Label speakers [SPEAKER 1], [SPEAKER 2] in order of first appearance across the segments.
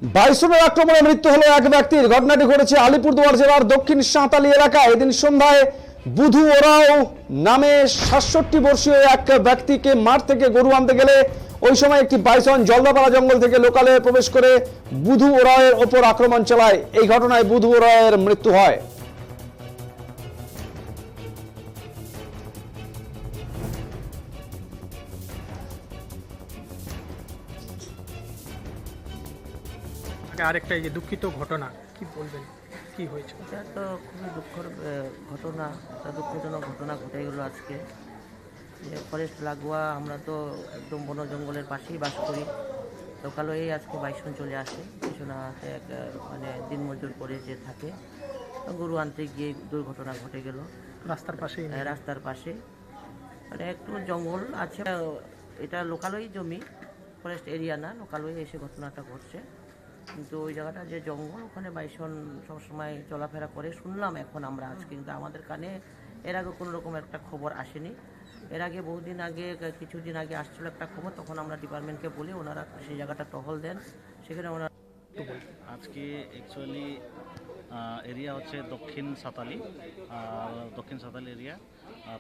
[SPEAKER 1] বাইসনের আক্রমণে মৃত্যু হলো এক ব্যক্তির। ঘটনাটি ঘটেছে আলিপুরদুয়ার জেলার দক্ষিণ সাঁওতালি এলাকায়। এদিন সন্ধ্যায় বুধু ওরাও নামে ৬৭ বর্ষীয় এক ব্যক্তিকে মাঠ থেকে গরু আনতে গেলে ওই সময় একটি বাইসন জলদাপাড়া জঙ্গল থেকে লোকালয়ে প্রবেশ করে বুধু ওরাওয়ের ওপর আক্রমণ চালায়। এই ঘটনায় বুধু ওরাওয়ের মৃত্যু হয়।
[SPEAKER 2] আরেকটা এই যে দুঃখিত ঘটনা, কি বলবেন, কি হয়েছে?
[SPEAKER 3] এটা তো খুবই দুঃখের ঘটনা, একটা দুঃখজনক ঘটনা ঘটে গেলো আজকে। যে ফরেস্ট লাগোয়া, আমরা তো একদম বন জঙ্গলের পাশেই বাস করি। লোকালয়েই আজকে বাইসন চলে আসে, পিছনে হাতে এক মানে দিনমজুর করে যে থাকে, গরু আনতে গিয়ে দুর্ঘটনা ঘটে গেল
[SPEAKER 2] রাস্তার পাশেই?
[SPEAKER 3] রাস্তার পাশে মানে একটু জঙ্গল আছে, এটা লোকালয় জমি, ফরেস্ট এরিয়া না, লোকালয়ে এসে ঘটনাটা ঘটছে। কিন্তু ওই জায়গাটা যে জঙ্গল, ওখানে বাইসন সবসময় চলাফেরা করে শুনলাম এখন আমরা আজকে, কিন্তু আমাদের কানে এর আগে কোনো রকম একটা খবর আসেনি। এর আগে বহুদিন আগে, কিছুদিন আগে আসছিল একটা খবর, তখন আমরা ডিপার্টমেন্টকে বলি, ওনারা সেই জায়গাটা টহল দেন, সেখানে ওনারা
[SPEAKER 4] আজকে অ্যাকচুয়ালি এরিয়া হচ্ছে দক্ষিণ সাঁওতালি, আর দক্ষিণ সাঁওতালি এরিয়া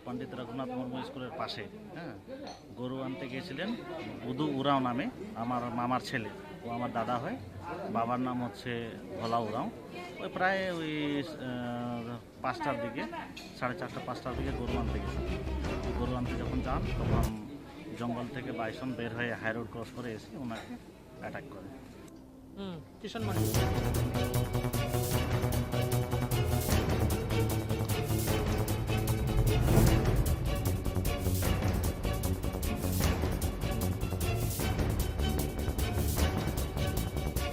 [SPEAKER 4] পণ্ডিত রঘুনাথ মুর্মু স্কুলের পাশে। হ্যাঁ, গরু আনতে গিয়েছিলেন বুধু উরাও নামে, আমার মামার ছেলে, ও আমার দাদা হয়। বাবার নাম হচ্ছে ভোলা উরাও। ওই প্রায় ওই 5টার দিকে, 4:30 5টার দিকে গরু আনতে গেছে। গরু আনতে যখন যান, তখন জঙ্গল থেকে বাইসন বের হয়ে হাই রোড ক্রস করে এসে ওনাকে অ্যাটাক করে।
[SPEAKER 2] কিষাণ